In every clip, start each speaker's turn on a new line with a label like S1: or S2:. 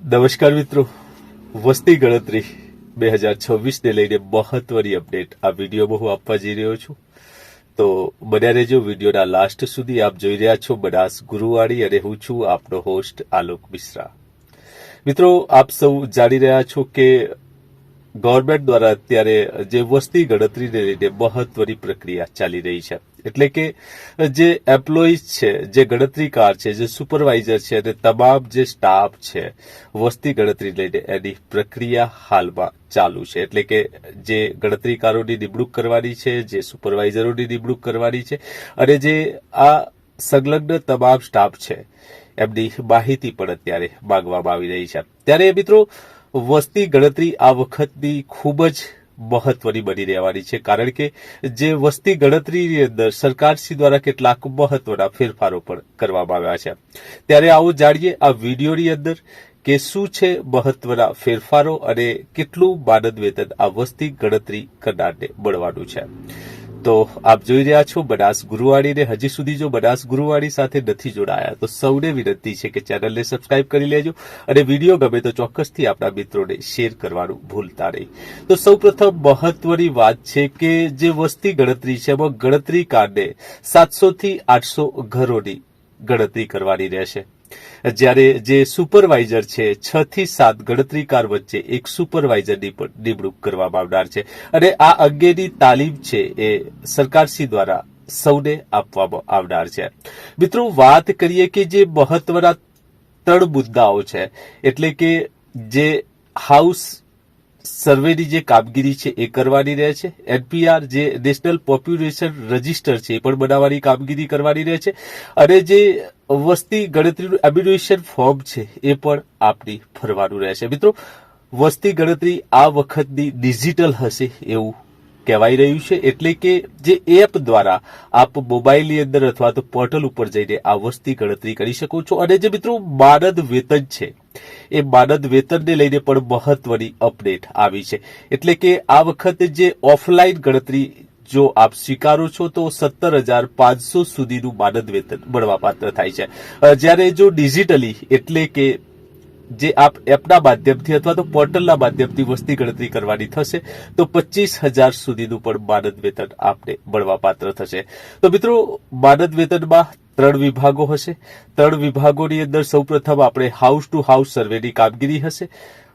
S1: નમસ્કાર મિત્રો, વસ્તી ગણતરી 2026 ને લઈને મહત્વની અપડેટ આ વિડીયોમાં હું આપવા જઈ રહ્યો છું. તો બન્યા રહેજો વિડીયોના લાસ્ટ સુધી. આપ જોઈ રહ્યા છો બનાસ ગુરુવાણી અને હું છું આપનો હોસ્ટ આલોક મિશ્રા. મિત્રો, આપ સૌ જાણી રહ્યા છો કે ગવર્મેન્ટ દ્વારા અત્યારે જે વસ્તી ગણતરીને લઈને મહત્વની પ્રક્રિયા ચાલી રહી છે. એટલે કે જે એમ્પ્લોઈઝ છે, જે ગણતરીકાર છે, જે સુપરવાઇઝર છે અને તમામ જે સ્ટાફ છે વસ્તી ગણતરી લઈને એની પ્રક્રિયા હાલમાં ચાલુ છે. એટલે કે જે ગણતરીકારોની નિમણૂક કરવાની છે, જે સુપરવાઇઝરોની નિમણૂક કરવાની છે અને જે આ સંલગ્ન તમામ સ્ટાફ છે એમની માહિતી પણ અત્યારે માંગવામાં આવી રહી છે. ત્યારે મિત્રો, વસ્તી ગણતરી આ વખતની ખૂબ જ મહત્વની બની રહેવાની છે, કારણ કે જે વસ્તી ગણતરીની અંદર સરકારશ્રી દ્વારા કેટલાક મહત્વના ફેરફારો પણ કરવામાં આવ્યા છે. ત્યારે આવો જાણીએ આ વિડીયોની અંદર કે શું છે મહત્વના ફેરફારો અને કેટલું માનદ વેતન આ વસ્તી ગણતરી કરનારને મળવાનું છે. તો આપ જોઈ રહ્યા છો બનાસ ગુરુવાણીને. હજી સુધી જો બનાસ ગુરુવાણી સાથે નથી જોડાયા તો સૌને વિનંતી છે કે ચેનલને સબસ્ક્રાઇબ કરી લેજો અને વિડીયો ગમે તો ચોક્કસથી આપણા મિત્રોને શેર કરવાનું ભૂલતા નહીં. તો સૌપ્રથમ મહત્વની વાત છે કે જે વસ્તી ગણતરી છે એમાં ગણતરીકારને 700 થી 800 ઘરોની ગણતરી કરવાની રહેશે. જ્યારે જે સુપરવાઇઝર છે 6 થી 7 ગણતરીકાર વચ્ચે એક સુપરવાઇઝરની પણ નિમણૂક કરવામાં આવનાર છે અને આ અંગેની તાલીમ છે એ સરકારશ્રી દ્વારા સૌને આપવામાં આવનાર છે. મિત્રો, વાત કરીએ કે જે મહત્વના 3 મુદ્દાઓ છે, એટલે કે જે હાઉસ સર્વેની જે કામગીરી છે એ કરવાની રહે છે. એનપીઆર જે નેશનલ પોપ્યુલેશન રજિસ્ટર છે એ પણ બનાવવાની કામગીરી કરવાની રહે છે અને જે વસ્તી ગણતરીનું એબ્યુરેશન ફોર્મ છે એ પણ આપની ભરવાનું રહેશે. મિત્રો, વસ્તી ગણતરી આ વખતની ડિજિટલ હશે એવું કહેવાય રહ્યું છે. એટલે કે જે એપ દ્વારા આપ મોબાઈલની અંદર અથવા તો પોર્ટલ ઉપર જઈને આ વસ્તી ગણતરી કરી શકો છો. અને જે મિત્રો માનદ વેતન છે એ માનદ વેતનને લઈને પણ મહત્વની અપડેટ આવી છે. એટલે કે આ વખતે જે ઓફલાઈન ગણતરી જો આપ સ્વીકારો છો તો 17,500 સુધીનું માનદ વેતન મળવાપાત્ર થાય છે. જ્યારે જો ડિજિટલી એટલે કે જે આપ એપના માધ્યમથી અથવા તો પોર્ટલના માધ્યમથી વસ્તી ગણતરી કરવાની થશે તો 25,000 સુધીનું પણ માનદ વેતન આપને મળવાપાત્ર થશે. તો મિત્રો, માનદ વેતનમાં 3 વિભાગો હશે. 3 વિભાગોની અંદર સૌપ્રથમ આપણે હાઉસ ટુ હાઉસ સર્વેની કામગીરી હશે.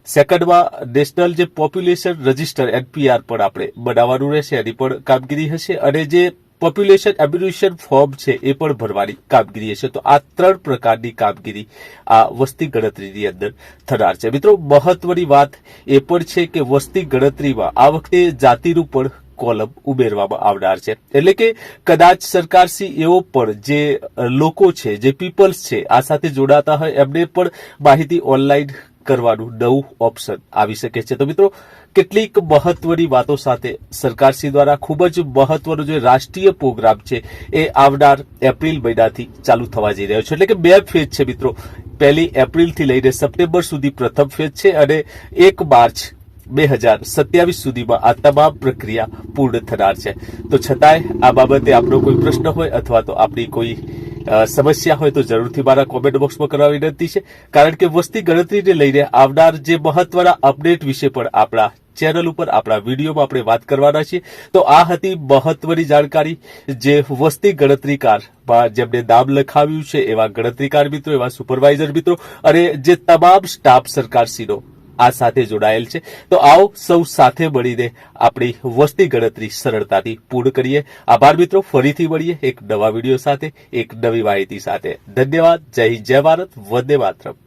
S1: સેકન્ડમાં નેશનલ જે પોપ્યુલેશન રજિસ્ટર એનપીઆર પણ આપણે બનાવવાનું રહેશે, એની પણ કામગીરી હશે અને જે પોપ્યુલેશન એબ્યુરેશન ફોર્મ છે એ પણ ભરવાની કામગીરી હશે. તો આ 3 પ્રકારની કામગીરી આ વસ્તી ગણતરીની અંદર થનાર છે. મિત્રો, મહત્વની વાત એ પણ છે કે વસ્તી ગણતરીમાં આ વખતે જાતિનું પણ કોલમ ઉમેરવામાં આવનાર છે. એટલે કે કદાચ સરકારશ્રી એવો પણ જે લોકો છે, જે પીપલ્સ છે આ સાથે જોડાતા હોય એમને પણ માહિતી ઓનલાઈન કરવાનું નવું ઓપ્શન આવી શકે છે. તો મિત્રો, કેટલીક મહત્વની વાતો સાથે સરકારશ્રી દ્વારા ખૂબ જ મહત્વનો જે રાષ્ટ્રીય પ્રોગ્રામ છે એ આવનાર એપ્રિલ મહિનાથી ચાલુ થવા જઈ રહ્યો છે. એટલે કે 2 ફેઝ છે મિત્રો. 1 એપ્રિલથી લઈને સપ્ટેમ્બર સુધી પ્રથમ ફેઝ છે અને 1 માર્ચ 2027 સુધીમાં આ તમામ પ્રક્રિયા પૂર્ણ થનાર છે. તો છતાંય આ બાબતે આપનો કોઈ પ્રશ્ન હોય અથવા તો આપણી કોઈ સમસ્યા હોય તો જરૂરથી મારા કોમેન્ટ બોક્સમાં કરવા વિનંતી છે, કારણ કે વસ્તી ગણતરીને લઈને આવનાર જે મહત્વના અપડેટ વિશે પણ આપણા ચેનલ ઉપર આપણા વિડીયોમાં આપણે વાત કરવાના છીએ. તો આ હતી મહત્વની જાણકારી જે વસ્તી ગણતરીકારમાં જેમને નામ લખાવ્યું છે એવા ગણતરીકાર મિત્રો, એવા સુપરવાઇઝર મિત્રો અને જે તમામ સ્ટાફ સરકારશ્રીનો આ સાથે જોડાયેલ છે. તો આવો સૌ સાથે મળીને આપણી વસ્તી ગણતરી સરળતાથી પૂર્ણ કરીએ. આભાર મિત્રો, ફરીથી મળીએ એક નવા વિડીયો સાથે, એક નવી માહિતી સાથે. ધન્યવાદ. જય હિન્દ, જય ભારત, વંદે માતરમ.